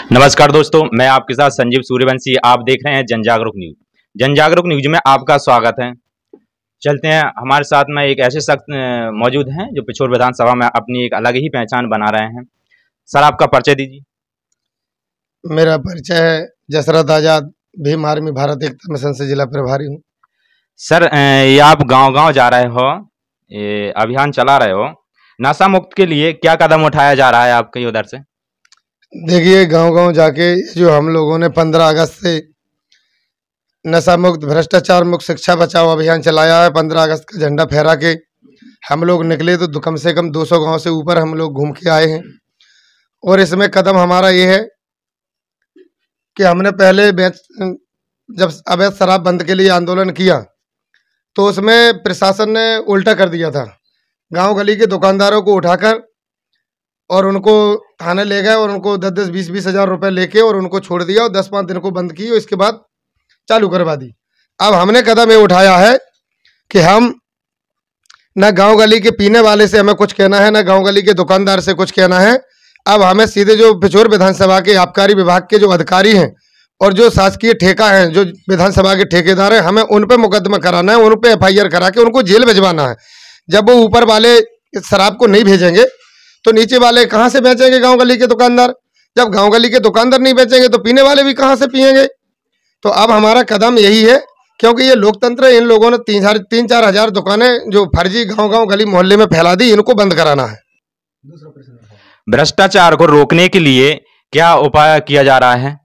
नमस्कार दोस्तों, मैं आपके साथ संजीव सूर्यवंशी। आप देख रहे हैं जनजागरूक न्यूज। जनजागरूक न्यूज में आपका स्वागत है। चलते हैं, हमारे साथ में एक ऐसे शख्स मौजूद हैं जो पिछोर विधानसभा में अपनी एक अलग ही पहचान बना रहे हैं। सर, आपका परिचय दीजिए। मेरा परिचय है जसरत आजाद, भीम आर्मी भारत एकता मिशन से जिला प्रभारी हूँ। सर, ये आप गांव-गांव जा रहे हो, ये अभियान चला रहे हो, नशा मुक्त के लिए क्या कदम उठाया जा रहा है आपके उधर से? देखिए, गांव-गांव जाके जो हम लोगों ने 15 अगस्त से नशा मुक्त भ्रष्टाचार मुक्त शिक्षा बचाओ अभियान चलाया है। 15 अगस्त का झंडा फहरा के हम लोग निकले तो कम से कम 200 गांव से ऊपर हम लोग घूम के आए हैं। और इसमें कदम हमारा ये है कि हमने पहले जब अवैध शराब बंद के लिए आंदोलन किया तो उसमें प्रशासन ने उल्टा कर दिया था। गांव गली के दुकानदारों को उठाकर और उनको थाने ले गए और उनको 10-10, 20-20 हज़ार रुपये लेके और उनको छोड़ दिया और 10-5 दिन को बंद की और इसके बाद चालू करवा दी। अब हमने कदम ये उठाया है कि हम न गांव गली के पीने वाले से हमें कुछ कहना है, न गांव गली के दुकानदार से कुछ कहना है। अब हमें सीधे जो पिछोर विधानसभा के आबकारी विभाग के जो अधिकारी हैं और जो शासकीय ठेका हैं, जो विधानसभा के ठेकेदार हैं, हमें उन पर मुकदमा कराना है, उन पर FIR करा के उनको जेल भिजवाना है। जब वो ऊपर वाले शराब को नहीं भेजेंगे तो नीचे वाले कहाँ से बेचेंगे? गांव गली के दुकानदार। जब गांव गली के दुकानदार नहीं बेचेंगे तो पीने वाले भी कहाँ से पिएंगे? तो अब हमारा कदम यही है, क्योंकि ये लोकतंत्र है। इन लोगों ने 3-4 हज़ार दुकानें जो फर्जी गांव-गांव गली मोहल्ले में फैला दी, इनको बंद कराना है। भ्रष्टाचार को रोकने के लिए क्या उपाय किया जा रहा है?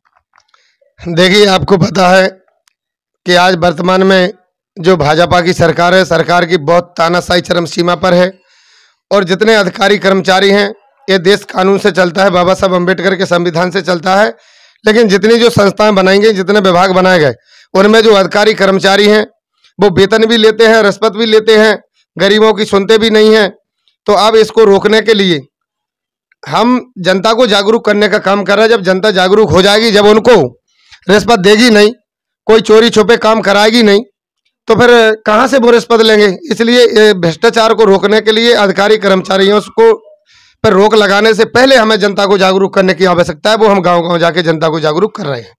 देखिए, आपको पता है कि आज वर्तमान में जो भाजपा की सरकार है, सरकार की बहुत तानाशाही चरम सीमा पर है और जितने अधिकारी कर्मचारी हैं, ये देश कानून से चलता है, बाबा साहब अम्बेडकर के संविधान से चलता है। लेकिन जितनी जो संस्थाएं बनाई गई, जितने विभाग बनाए गए, उनमें जो अधिकारी कर्मचारी हैं वो वेतन भी लेते हैं, रिश्वत भी लेते हैं, गरीबों की सुनते भी नहीं हैं। तो अब इसको रोकने के लिए हम जनता को जागरूक करने का काम कर रहे हैं। जब जनता जागरूक हो जाएगी, जब उनको रिश्वत देगी नहीं, कोई चोरी छुपे काम कराएगी नहीं, तो फिर कहाँ से वो रिश्वत लेंगे? इसलिए भ्रष्टाचार को रोकने के लिए अधिकारी कर्मचारियों को पर रोक लगाने से पहले हमें जनता को जागरूक करने की आवश्यकता है। वो हम गांव-गांव जाके जनता को जागरूक कर रहे हैं।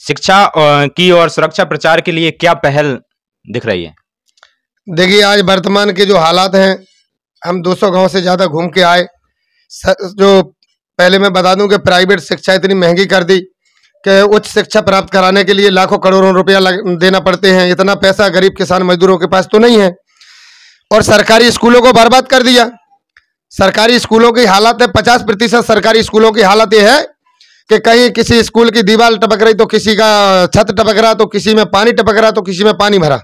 शिक्षा की और सुरक्षा प्रचार के लिए क्या पहल दिख रही है? देखिए, आज वर्तमान के जो हालात हैं, हम 200 गांव से ज़्यादा घूम के आए। जो पहले मैं बता दूं कि प्राइवेट शिक्षा इतनी महंगी कर दी कि उच्च शिक्षा प्राप्त कराने के लिए लाखों करोड़ों रुपया देना पड़ते हैं। इतना पैसा गरीब किसान मजदूरों के पास तो नहीं है। और सरकारी स्कूलों को बर्बाद कर दिया। सरकारी स्कूलों की हालत है, 50% सरकारी स्कूलों की हालत ये है कि कहीं किसी स्कूल की दीवार टपक रही तो किसी का छत टपक रहा, तो किसी में पानी टपक रहा, तो किसी में पानी भरा।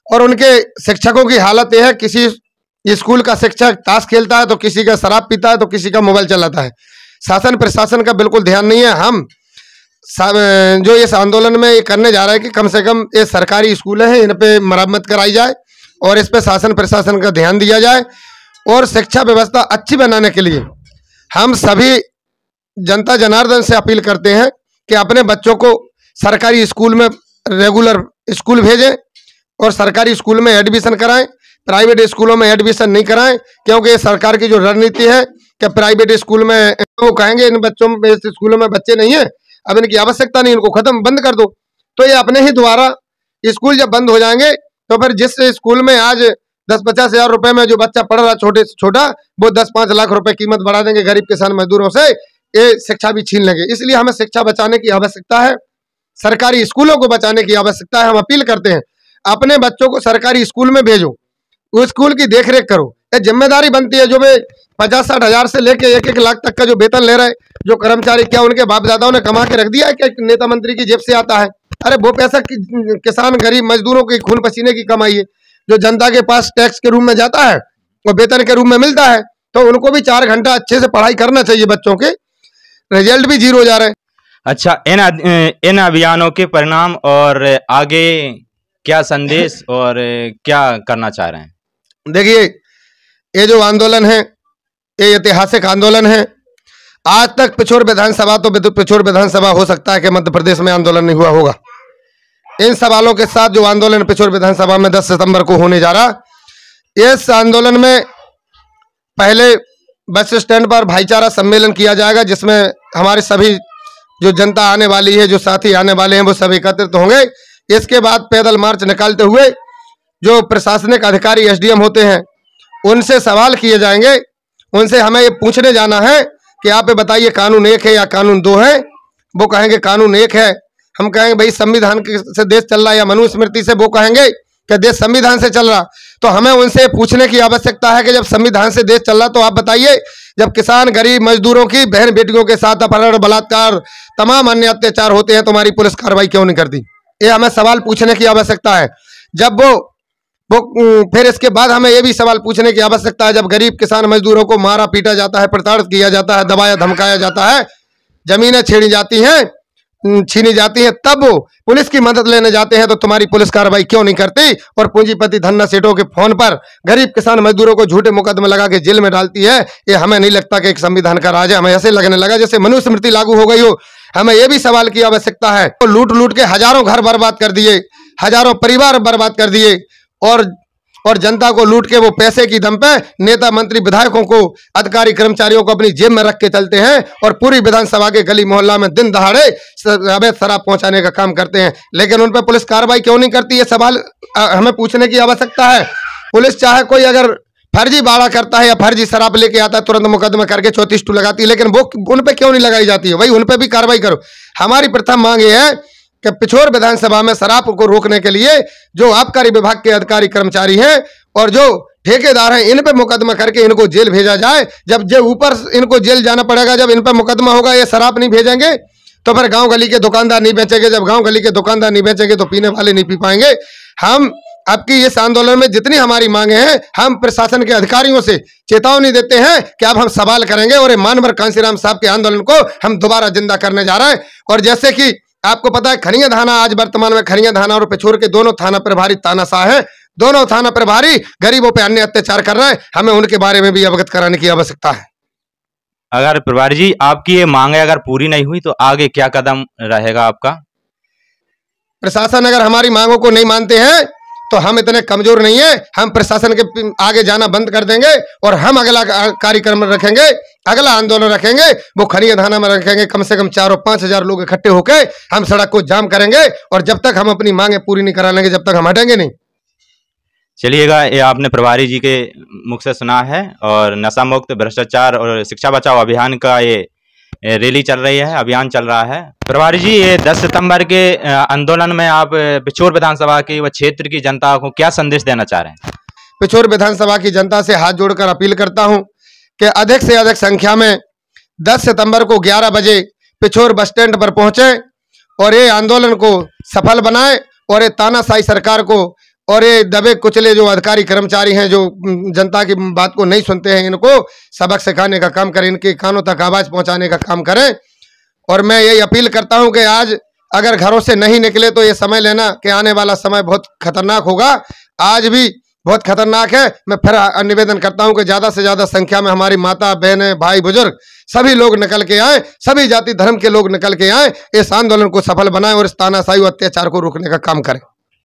और उनके शिक्षकों की हालत यह है, किसी स्कूल का शिक्षक ताश खेलता है तो किसी का शराब पीता है तो किसी का मोबाइल चलाता है। शासन प्रशासन का बिल्कुल ध्यान नहीं है। हम जो इस आंदोलन में ये करने जा रहे हैं कि कम से कम ये सरकारी स्कूल हैं, इन पे मरम्मत कराई जाए और इस पे शासन प्रशासन का ध्यान दिया जाए और शिक्षा व्यवस्था अच्छी बनाने के लिए हम सभी जनता जनार्दन से अपील करते हैं कि अपने बच्चों को सरकारी स्कूल में रेगुलर स्कूल भेजें और सरकारी स्कूल में एडमिशन कराएं, प्राइवेट स्कूलों में एडमिशन नहीं कराएं। क्योंकि सरकार की जो रणनीति है कि प्राइवेट स्कूल में वो कहेंगे इन बच्चों में, इस स्कूलों में बच्चे नहीं है, अब इनकी आवश्यकता नहीं, इनको खत्म बंद कर दो। तो ये अपने ही द्वारा स्कूल जब बंद हो जाएंगे तो फिर जिस स्कूल में आज 10-50 हज़ार रुपए में जो बच्चा पढ़ रहा छोटे से छोटा, वो 10-5 लाख रुपए कीमत बढ़ा देंगे गरीब किसान मजदूरों से, ये शिक्षा भी छीन लेंगे। इसलिए हमें शिक्षा बचाने की आवश्यकता है, सरकारी स्कूलों को बचाने की आवश्यकता है। हम अपील करते हैं अपने बच्चों को सरकारी स्कूल में भेजो, उस स्कूल की देखरेख करो। ये जिम्मेदारी बनती है। जो वे 50-60 हज़ार से लेके 1-1 लाख तक का जो वेतन ले रहे जो कर्मचारी, क्या उनके बाप दादाओं ने कमा के रख दिया है कि नेता मंत्री की जेब से आता है? अरे वो पैसा किसान गरीब मजदूरों की खून पसीने की कमाई है, जो जनता के पास टैक्स के रूप में जाता है और वेतन के रूप में मिलता है। तो उनको भी 4 घंटा अच्छे से पढ़ाई करना चाहिए। बच्चों के रिजल्ट भी 0 जा रहे हैं। अच्छा, इन अभियानों के परिणाम और आगे क्या संदेश और क्या करना चाह रहे हैं? देखिए, ये जो आंदोलन है ये ऐतिहासिक आंदोलन है। आज तक पिछोर विधानसभा तो पिछोर विधानसभा हो सकता है कि मध्य प्रदेश में आंदोलन नहीं हुआ होगा। इन सवालों के साथ जो आंदोलन पिछोर विधानसभा में 10 सितंबर को होने जा रहा, इस आंदोलन में पहले बस स्टैंड पर भाईचारा सम्मेलन किया जाएगा, जिसमें हमारे सभी जो जनता आने वाली है, जो साथी आने वाले हैं, वो सब एकत्रित होंगे। इसके बाद पैदल मार्च निकालते हुए जो प्रशासनिक अधिकारी एसडीएम होते हैं उनसे सवाल किए जाएंगे। उनसे हमें ये पूछने जाना है कि आप ये बताइए कानून एक है या कानून दो है। वो कहेंगे कानून एक है। हम कहेंगे भाई संविधान से देश चल रहा है या मनुस्मृति से। वो कहेंगे कि देश संविधान से चल रहा। तो हमें उनसे पूछने की आवश्यकता है कि जब संविधान से देश चल रहा तो आप बताइए, जब किसान गरीब मजदूरों की बहन बेटियों के साथ अपहरण बलात्कार तमाम अन्य अत्याचार होते हैं, तुम्हारी पुलिस कार्रवाई क्यों नहीं करती? ये हमें सवाल पूछने की आवश्यकता है। जब वो फिर इसके बाद हमें ये भी सवाल पूछने की आवश्यकता है, जब गरीब किसान मजदूरों को मारा पीटा जाता है, प्रताड़ित किया जाता है, दबाया धमकाया जाता है, जमीनें छीनी जाती हैं, तब वो पुलिस की मदद लेने जाते हैं, तो तुम्हारी पुलिस कार्रवाई क्यों नहीं करती? और पूंजीपति धन्ना सेठों के फोन पर गरीब किसान मजदूरों को झूठे मुकदमे लगा के जेल में डालती है। ये हमें नहीं लगता कि एक संविधान का राज है। हमें ऐसे लगने लगा जैसे मनुस्मृति लागू हो गई हो। हमें यह भी सवाल की आवश्यकता है, तो लूट लूट के हजारों घर बर्बाद कर दिए, हजारों परिवार बर्बाद कर दिए, और जनता को लूट के वो पैसे की दम पे नेता मंत्री विधायकों को अधिकारी कर्मचारियों को अपनी जेब में रख के चलते हैं, और पूरी विधानसभा के गली मोहल्ला में दिन दहाड़े अवैध शराब पहुंचाने का काम करते हैं। लेकिन उन पर पुलिस कार्रवाई क्यों नहीं करती? ये सवाल हमें पूछने की आवश्यकता है। पुलिस चाहे कोई अगर फर्जी बाड़ा करता है या फर्जी शराब लेके आता है, तुरंत मुकदमा करके 34 लगाती है, लेकिन वो उन पर क्यों नहीं लगाई जाती है? भाई उन पर भी कार्रवाई करो। हमारी प्रथम मांग ये है कि पिछोर विधानसभा में शराब को रोकने के लिए जो आबकारी विभाग के अधिकारी कर्मचारी हैं और जो ठेकेदार हैं, इन पे मुकदमा करके इनको जेल भेजा जाए। जब ऊपर इनको जेल जाना पड़ेगा, जब इन पे मुकदमा होगा, ये शराब नहीं भेजेंगे तो फिर गांव गली के दुकानदार नहीं बेचेंगे। जब गांव गली के दुकानदार नहीं बेचेंगे तो पीने वाले नहीं पी पाएंगे। हम आपकी इस आंदोलन में जितनी हमारी मांगे हैं, हम प्रशासन के अधिकारियों से चेतावनी देते हैं कि अब हम सवाल करेंगे और मानवर कांसीराम साहब के आंदोलन को हम दोबारा जिंदा करने जा रहे हैं। और जैसे कि आपको पता है, खनिया थाना आज वर्तमान में खनिया थाना और पिछोर के दोनों थाना प्रभारी तानाशाह हैं। दोनों थाना प्रभारी गरीबों पे अन्य अत्याचार कर रहे हैं। हमें उनके बारे में भी अवगत कराने की आवश्यकता है। अगर प्रभारी जी आपकी ये मांगे अगर पूरी नहीं हुई तो आगे क्या कदम रहेगा आपका? प्रशासन अगर हमारी मांगों को नहीं मानते हैं तो हम इतने कमजोर नहीं है, हम प्रशासन के आगे जाना बंद कर देंगे और हम अगला कार्यक्रम रखेंगे, अगला आंदोलन रखेंगे। वो खनिया थाना में रखेंगे, कम से कम 4 और 5 हजार लोग इकट्ठे होकर हम सड़क को जाम करेंगे, और जब तक हम अपनी मांगे पूरी नहीं करा लेंगे, जब तक हम हटेंगे नहीं। चलिएगा, ये आपने प्रभारी जी के मुख से सुना है। और नशा मुक्त, भ्रष्टाचार और शिक्षा बचाओ अभियान का ये रैली चल रही है, अभियान चल रहा है। प्रभारी जी, ये 10 सितंबर के आंदोलन में आप पिछोर विधानसभा की व क्षेत्र की जनता को क्या संदेश देना चाह रहे हैं? पिछोर विधानसभा की जनता से हाथ जोड़कर अपील करता हूं कि अधिक से अधिक संख्या में 10 सितंबर को 11 बजे पिछोर बस स्टैंड पर पहुंचे और ये आंदोलन को सफल बनाए, और ये तानाशाही सरकार को और ये दबे कुचले जो अधिकारी कर्मचारी हैं, जो जनता की बात को नहीं सुनते हैं, इनको सबक सिखाने का काम करें, इनके कानों तक आवाज पहुंचाने का काम करें। और मैं यही अपील करता हूं कि आज अगर घरों से नहीं निकले तो ये समय लेना कि आने वाला समय बहुत खतरनाक होगा। आज भी बहुत खतरनाक है। मैं फिर निवेदन करता हूं कि ज्यादा से ज्यादा संख्या में हमारी माता बहनें भाई बुजुर्ग सभी लोग निकल के आए, सभी जाति धर्म के लोग निकल के आए, इस आंदोलन को सफल बनाएं और इस तानाशाही अत्याचार को रोकने का काम करें।